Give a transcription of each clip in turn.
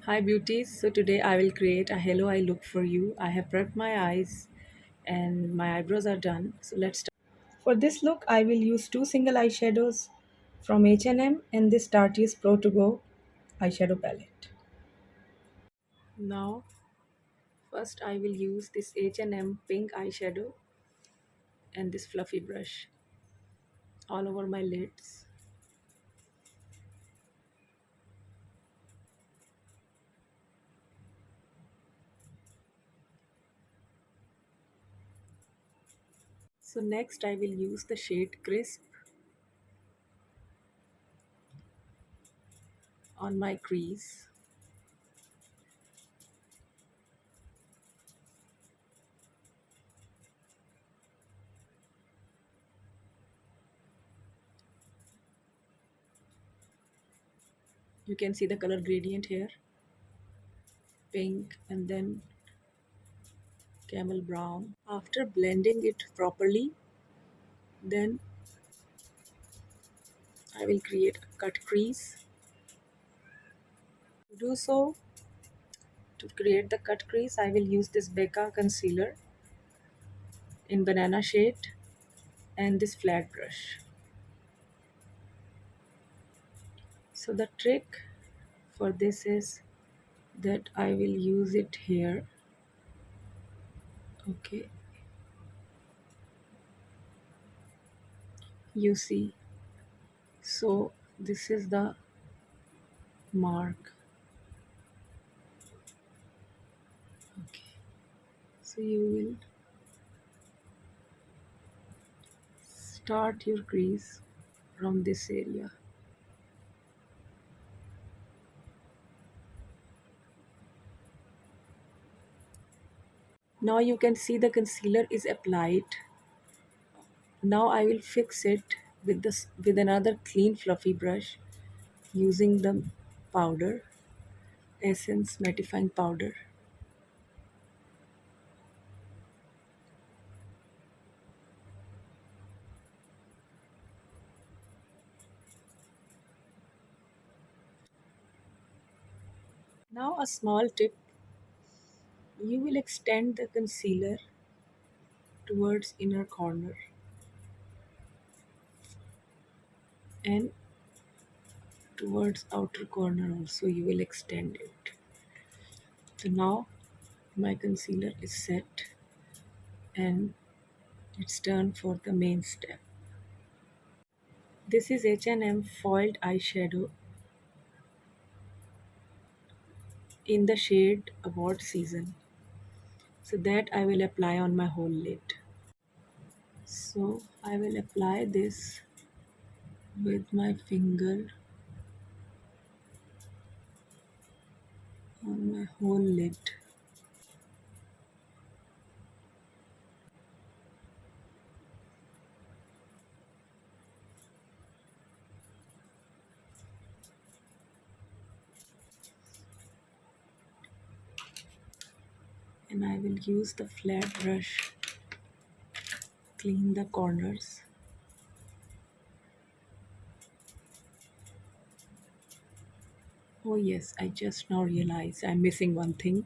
Hi beauties, so today I will create a hello eye look for you. I have prepped my eyes and my eyebrows are done. So let's start. For this look I will use two single eyeshadows from H&M and this Tarte's Pro to Go eyeshadow palette. Now first I will use this H&M pink eyeshadow and this fluffy brush all over my lids. So next I will use the shade Crisp on my crease. You can see the color gradient here, pink and then camel brown. After blending it properly, then I will create a cut crease. To do so, to create the cut crease, I will use this Becca concealer in banana shade and this flat brush. So the trick for this is that I will use it here. Okay, you see. So this is the mark. Okay, so you will start your crease from this area. Now you can see the concealer is applied. Now I will fix it with another clean fluffy brush using the powder, Essence mattifying powder. Now a small tip, you will extend the concealer towards inner corner and towards outer corner also you will extend it. So now my concealer is set and it's turn for the main step. This is H&M foiled eyeshadow in the shade Award Season. So that I will apply on my whole lid. So I will apply this with my finger on my whole lid. And I will use the flat brush, clean the corners. Oh yes, I just now realized I'm missing one thing.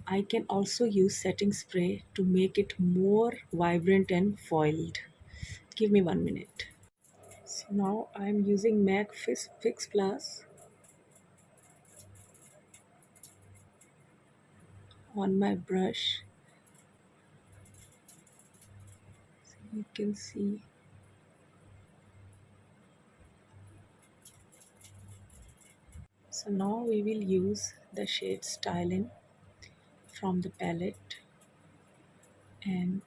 I can also use setting spray to make it more vibrant and foiled. Give me 1 minute. So now I'm using MAC Fix Plus on my brush. You can see. So now we will use the shade Styling from the palette and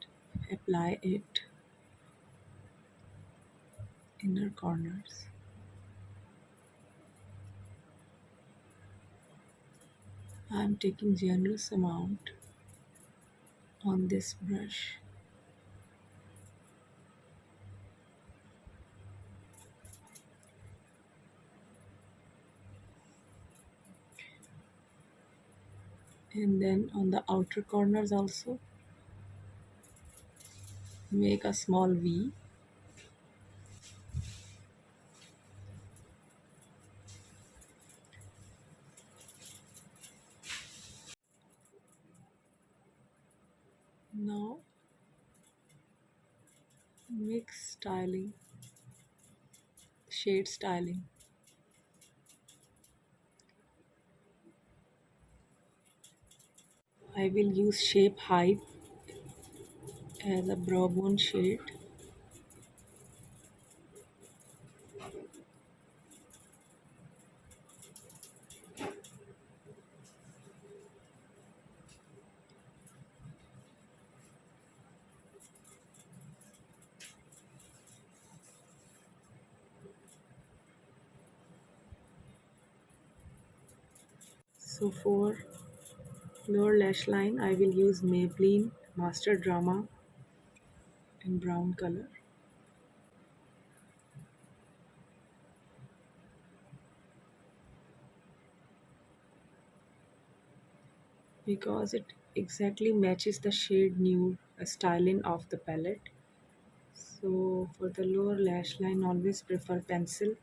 apply it inner corners. I am taking generous amount on this brush. And then on the outer corners also make a small V. styling, shade styling. I will use Shape Hype as a brow bone shade. So for lower lash line, I will use Maybelline Master Drama in brown color because it exactly matches the shade nude styling of the palette. So for the lower lash line, always prefer pencil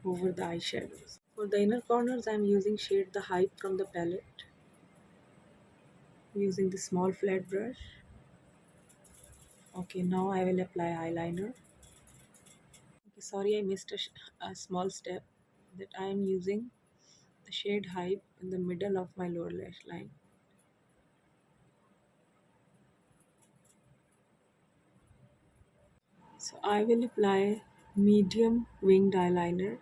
over the eyeshadows. For the inner corners, I am using shade the Hype from the palette using the small flat brush. Okay, now I will apply eyeliner. Okay, sorry, I missed a small step that I am using the shade Hype in the middle of my lower lash line. So I will apply medium winged eyeliner.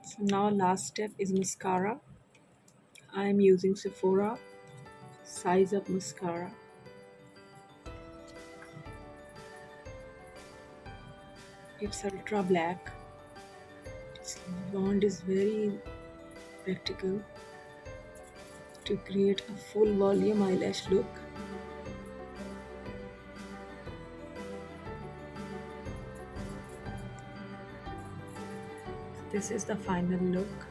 So now last step is mascara. I am using Sephora Size Up Mascara. It's ultra black. Its wand is very practical to create a full volume eyelash look. This is the final look.